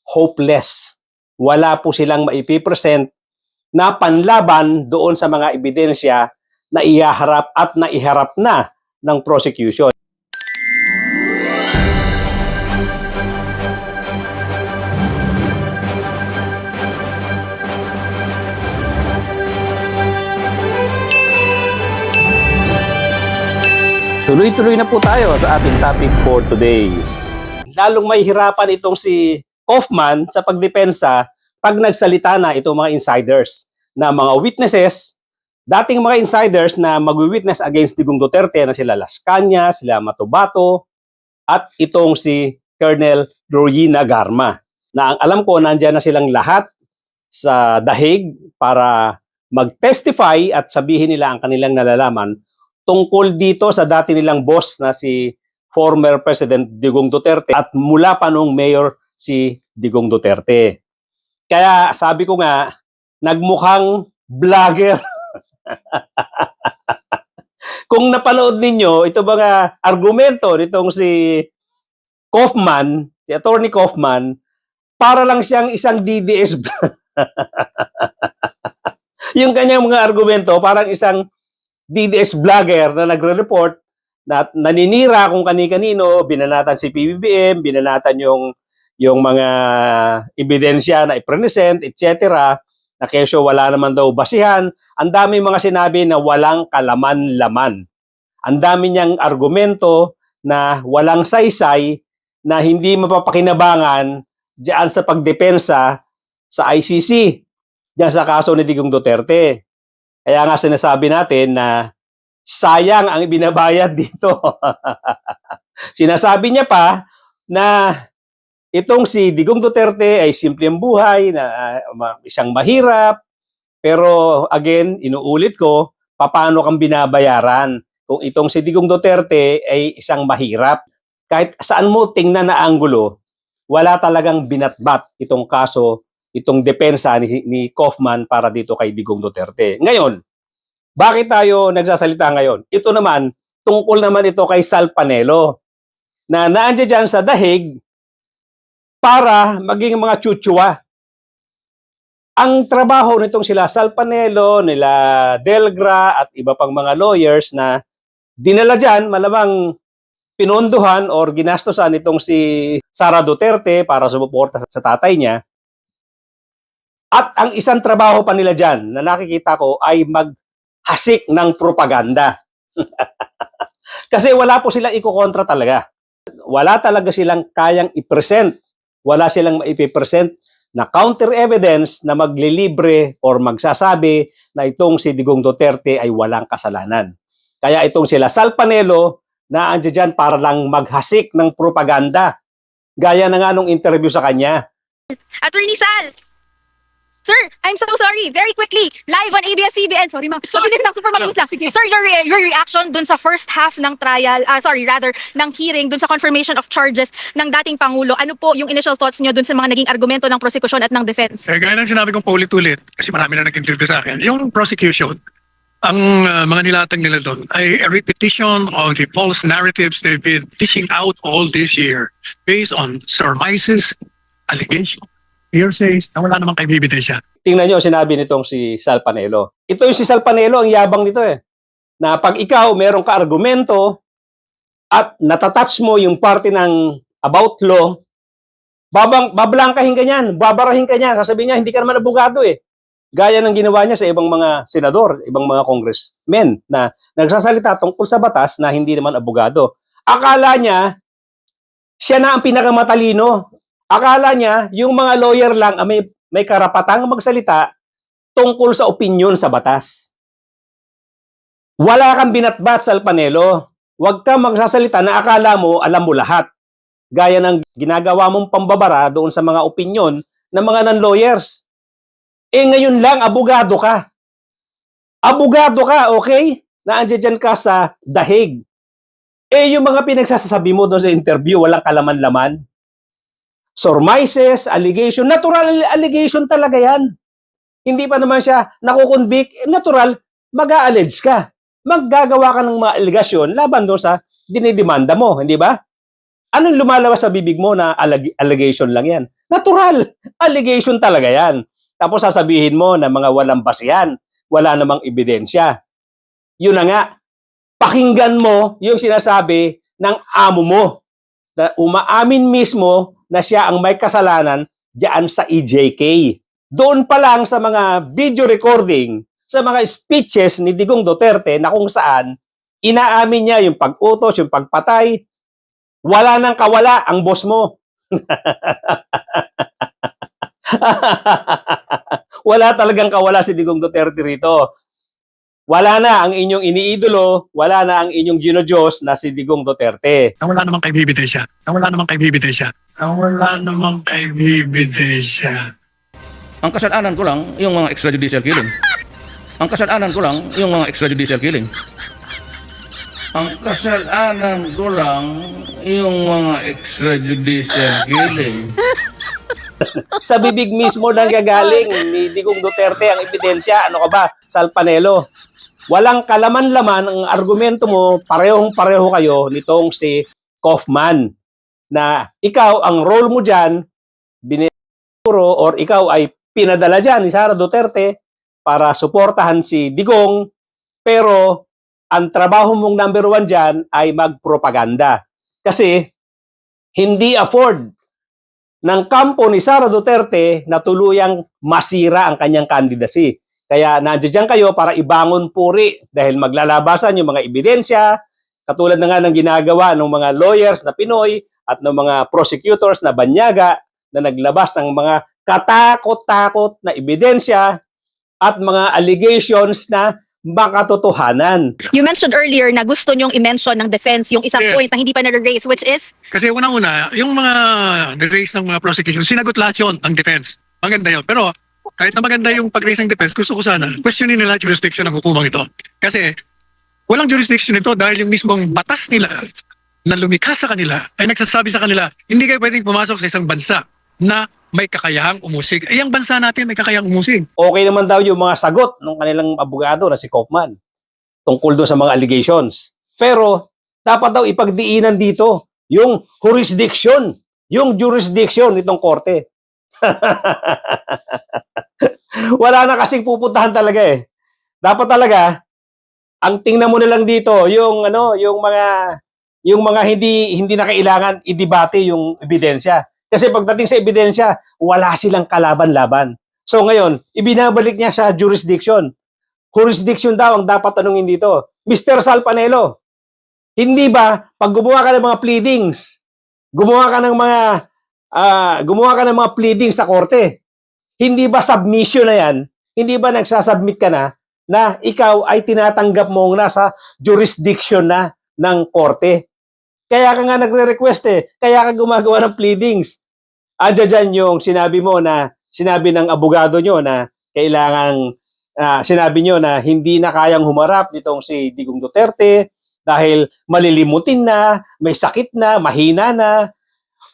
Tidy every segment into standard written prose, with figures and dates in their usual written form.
hopeless. Wala po silang maipipresent na panlaban doon sa mga ebidensya na ihaharap at naiharap na ng prosecution. Tuloy-tuloy na po tayo sa ating topic for today. Lalong may hirapan itong si Kaufman sa pagdepensa pag nagsalita na itong mga insiders na mga witnesses, dating mga insiders na mag-witness against Digong Duterte na sila Las Cañas, sila Matobato, at itong si Colonel Royina Garma. Na ang alam ko, nandiyan na silang lahat sa dahig para mag-testify at sabihin nila ang kanilang nalalaman tungkol dito sa dati nilang boss na si former President Digong Duterte at mula pa nung mayor si Digong Duterte. Kaya sabi ko nga, nagmukhang vlogger. Kung napanood ninyo, ito mga argumento nitong si Kaufman, si Attorney Kaufman, para lang siyang isang DDS. Yung kanyang mga argumento, parang isang DDS vlogger na nagre-report na naninira kung kani-kanino, binanatan si PBBM, binanatan yung mga ebidensya na i-present, etc. Na kesyo wala naman daw basihan. Ang dami mga sinabi na walang kalaman-laman. Ang dami niyang argumento na walang saysay, na hindi mapapakinabangan diyan sa pagdepensa sa ICC, diyan sa kaso ni Digong Duterte. Kaya nga sinasabi natin na sayang ang ibinabayad dito. Sinasabi niya pa na itong si Digong Duterte ay simpleng buhay, na isang mahirap. Pero again, inuulit ko, paano kang binabayaran kung itong si Digong Duterte ay isang mahirap? Kahit saan mo tingnan na anggulo, wala talagang binatbat itong kaso, itong depensa ni Kaufman para dito kay Digong Duterte. Ngayon, bakit tayo nagsasalita ngayon? Ito naman, tungkol naman ito kay Sal Panelo, na naandyan dyan sa dahig para maging mga chuchua. Ang trabaho nitong sila Sal Panelo, nila Delgra at iba pang mga lawyers na dinala dyan, malamang pinondohan or ginastosan itong si Sara Duterte para sumuporta sa tatay niya. At ang isang trabaho pa nila dyan na nakikita ko ay maghasik ng propaganda. Kasi wala po silang ikokontra talaga. Wala talaga silang kayang i-present. Wala silang maipipresent na counter evidence na maglilibre or magsasabi na itong si Digong Duterte ay walang kasalanan. Kaya itong sila Sal Panelo na andyan dyan para lang maghasik ng propaganda. Gaya na nga nung interview sa kanya. Attorney Sal! Sir, I'm so sorry. Very quickly, live on ABS-CBN. Sorry, ma'am. Mabilis lang, super mabilis lang. Sir, your reaction dun sa first half ng trial, ng hearing, dun sa confirmation of charges ng dating Pangulo, ano po yung initial thoughts nyo dun sa mga naging argumento ng prosecution at ng defense? Gaya ng sinabi kong paulit-ulit, kasi marami na nag-interview sa akin, yung prosecution, ang mga nilatag nila doon ay a repetition of the false narratives they've been dishing out all this year based on surmises, allegations, hearsays, na wala namang kaibibidensya. Tingnan nyo, sinabi nitong si Sal Panelo. Ito yung si Sal Panelo, ang yabang nito eh. Na pag ikaw, meron ka argumento at natatouch mo yung parte ng about law, bablangkahin ka niyan, babarahin ka niyan, sasabihin niya, hindi ka naman abogado eh. Gaya ng ginawa niya sa ibang mga senador, ibang mga congressmen na nagsasalita tungkol sa batas na hindi naman abogado. Akala niya, siya na ang pinakamatalino. Akala niya, yung mga lawyer lang ang may karapatang magsalita tungkol sa opinyon sa batas. Wala kang binatbat, Sal Panelo. Huwag kang magsasalita na akala mo, alam mo lahat. Gaya ng ginagawa mong pambabara doon sa mga opinyon ng mga non-lawyers. Ngayon lang, abogado ka. Abogado ka, okay? Naandyan ka sa dahig. Yung mga pinagsasabi mo doon sa interview, walang kalaman-laman. Surmises, allegation, natural allegation talaga yan. Hindi pa naman siya nakukonvict, natural, mag-a-allege ka. Maggagawa ka ng mga allegation laban doon sa dinidemanda mo, hindi ba? Anong lumalabas sa bibig mo na allegation lang yan? Natural. Allegation talaga yan. Tapos sasabihin mo na mga walang basihan, wala namang ebidensya. Yun na nga, pakinggan mo yung sinasabi ng amo mo na umaamin mismo na siya ang may kasalanan diyan sa EJK. Doon pa lang sa mga video recording, sa mga speeches ni Digong Duterte na kung saan inaamin niya yung pag-utos, yung pagpatay, wala nang kawala ang boss mo. Wala talagang kawala si Digong Duterte rito. Wala na ang inyong iniidolo, wala na ang inyong ginodiyos na si Digong Duterte. Na wala namang kay ebidensya. Na wala namang kay ebidensya. Na wala namang kay ebidensya. Ang kasalanan ko lang yung mga extrajudicial killing. Ang kasalanan ko lang yung mga extrajudicial killing. Ang kasalanan ko lang yung mga extrajudicial killing. Sa bibig mismo nang gagaling ni Digong Duterte ang ebidensya. Ano ka ba? Salpanelo. Walang kalaman-laman ang argumento mo, parehong-pareho kayo nitong si Kaufman. Na ikaw, ang role mo dyan, binuro or ikaw ay pinadala dyan ni Sara Duterte para suportahan si Digong, pero ang trabaho mong number one dyan ay magpropaganda. Kasi hindi afford ng kampo ni Sara Duterte na tuluyang masira ang kanyang candidacy. Kaya nandiyan kayo para ibangon puri dahil maglalabasan yung mga ebidensya, katulad na nga ng ginagawa ng mga lawyers na Pinoy at ng mga prosecutors na banyaga na naglabas ng mga katakot-takot na ebidensya at mga allegations na makatotohanan. You mentioned earlier na gusto nyong i-mention ng defense yung isang Yes. point na hindi pa na-raise, which is Kasi unang-una, yung mga raise ng mga prosecution, sinagot lahat yun ang defense. Maganda yun. Pero kahit na maganda yung pag-raise ng defense, gusto ko sana questionin nila jurisdiction ng hukumang ito. Kasi walang jurisdiction ito dahil yung mismong batas nila na lumikha sa kanila ay nagsasabi sa kanila, hindi kayo pwedeng pumasok sa isang bansa na may kakayahang umusig. Ay, ang bansa natin may kakayahang umusig. Okay naman daw yung mga sagot ng kanilang abogado na si Kaufman tungkol doon sa mga allegations. Pero dapat daw ipagdiinan dito yung jurisdiction nitong korte. Wala na kasing pupuntahan talaga eh. Dapat talaga ang tingnan mo na lang dito yung yung mga hindi na kailangan idebate yung ebidensya. Kasi pagdating sa ebidensya, wala silang kalaban-laban. So ngayon, ibinabalik niya sa jurisdiction. Jurisdiction daw ang dapat tanungin dito. Mr. Salpanelo, hindi ba pag gumawa ka ng mga pleadings, gumawa ka ng mga pleadings sa korte, hindi ba submission na yan? Hindi ba nagsasubmit ka na ikaw ay tinatanggap mo nasa jurisdiction na ng korte? Kaya ka nga nagre-request eh. Kaya ka gumagawa ng pleadings. Andiyan dyan yung sinabi mo na, sinabi ng abogado nyo na kailangan, sinabi nyo na hindi na kayang humarap nitong si Digong Duterte dahil malilimutin na, may sakit na, mahina na.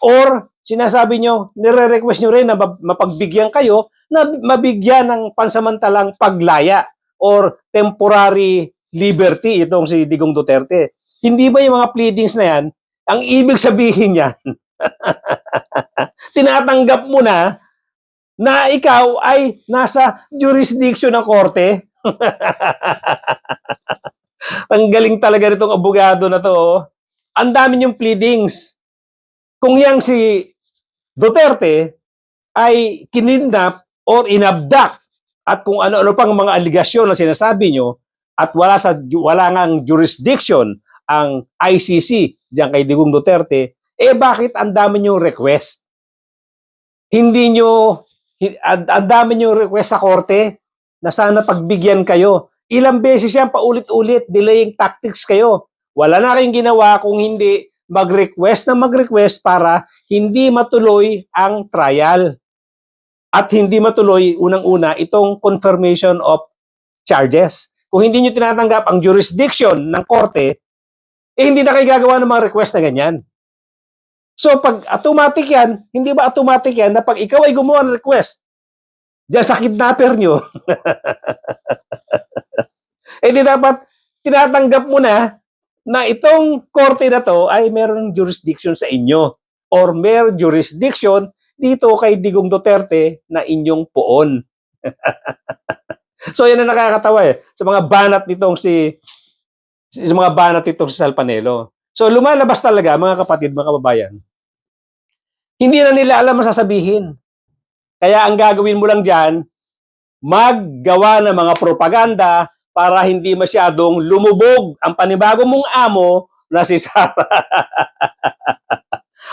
Or sinasabi nyo, nire-request nyo rin na mapagbigyan kayo na mabigyan ng pansamantalang paglaya or temporary liberty itong si Digong Duterte. Hindi ba yung mga pleadings na yan, ang ibig sabihin niyan, tinatanggap mo na ikaw ay nasa jurisdiction ng korte? Ang galing talaga nitong abogado na to. Oh. Ang dami niyong pleadings. Kung yang si Duterte ay kinidnap or inabduct at kung ano-ano pang mga aligasyon na sinasabi nyo at wala ngang jurisdiction ang ICC diyan kay Digong Duterte, bakit ang dami nyo request? Ang dami nyo request sa korte na sana pagbigyan kayo. Ilang beses yan, paulit-ulit, delaying tactics kayo. Wala na kayong ginawa kung hindi mag-request para hindi matuloy ang trial. At hindi matuloy, unang-una, itong confirmation of charges. Kung hindi nyo tinatanggap ang jurisdiction ng korte, hindi na kayo gagawa ng mga request na ganyan. So, pag automatic yan, hindi ba automatic yan na pag ikaw ay gumawa ng request diyan sa kidnapper nyo, di dapat tinatanggap mo na itong korte na to ay meron jurisdiction sa inyo or may jurisdiction dito kay Digong Duterte na inyong poon. So yan ang nakakatawa sa mga banat nitong si Sal Panelo. So lumalabas talaga mga kapatid, mga kababayan. Hindi na nila alam masasabihin. Kaya ang gagawin mo lang diyan, maggawa ng mga propaganda para hindi masyadong lumubog ang panibago mong amo na si Sara.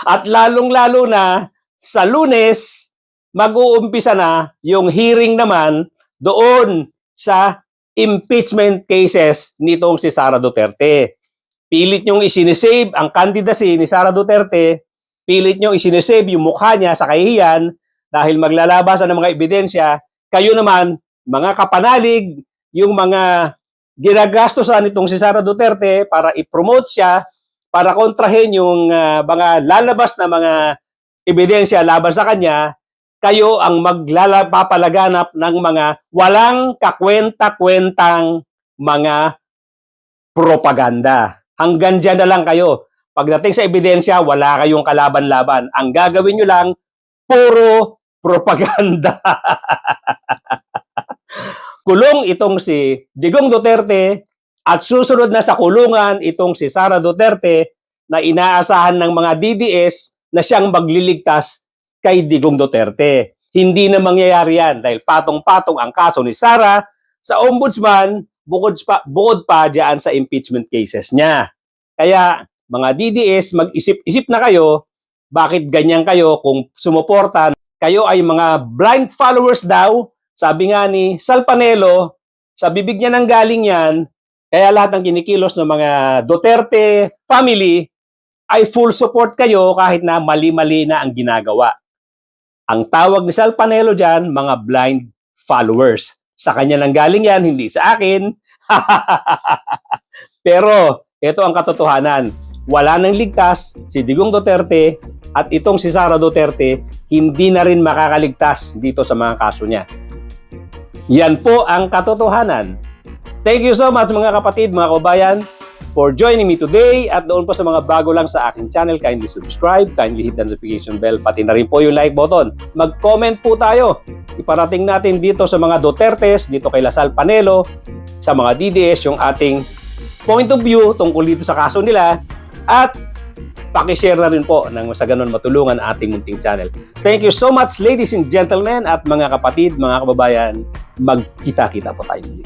At lalong-lalo na sa Lunes, mag-uumpisa na yung hearing naman doon sa impeachment cases nitong si Sara Duterte. Pilit niyong isinisave ang candidacy ni Sara Duterte, pilit niyong isinisave yung mukha niya sa kahihiyan dahil maglalabasan ng mga ebidensya. Kayo naman, mga kapanalig, yung mga ginagastosan nitong si Sara Duterte para i-promote siya, para kontrahin yung mga lalabas na mga ebidensya laban sa kanya, kayo ang papalaganap ng mga walang kakwenta-kwentang mga propaganda. Hanggang dyan na lang kayo. Pagdating sa ebidensya, wala kayong kalaban-laban. Ang gagawin nyo lang, puro propaganda. Kulong itong si Digong Duterte at susunod na sa kulungan itong si Sara Duterte na inaasahan ng mga DDS na siyang magliligtas kay Digong Duterte. Hindi na mangyayari yan dahil patong-patong ang kaso ni Sara sa ombudsman bukod pa diyan sa impeachment cases niya. Kaya mga DDS, mag-isip-isip na kayo bakit ganyan kayo kung sumuporta. Kayo ay mga blind followers daw. Sabi nga ni Sal Panelo, sa bibig niya nang galing yan, kaya lahat ng kinikilos ng mga Duterte family ay full support kayo kahit na mali-mali na ang ginagawa. Ang tawag ni Sal Panelo dyan, mga blind followers. Sa kanya nang galing yan, hindi sa akin. Pero, ito ang katotohanan. Wala nang ligtas si Digong Duterte at itong si Sara Duterte, hindi na rin makakaligtas dito sa mga kaso niya. Yan po ang katotohanan. Thank you so much mga kapatid, mga kababayan, for joining me today. At doon po sa mga bago lang sa aking channel, kindly subscribe, kindly hit the notification bell, pati na rin po yung like button. Mag-comment po tayo. Iparating natin dito sa mga Dutertes, dito kay Sal Panelo, sa mga DDS, yung ating point of view tungkol dito sa kaso nila. At pakishare na rin po nang sa ganun matulungan ating munting channel. Thank you so much, ladies and gentlemen, at mga kapatid, mga kababayan. Magkita-kita po tayo muli.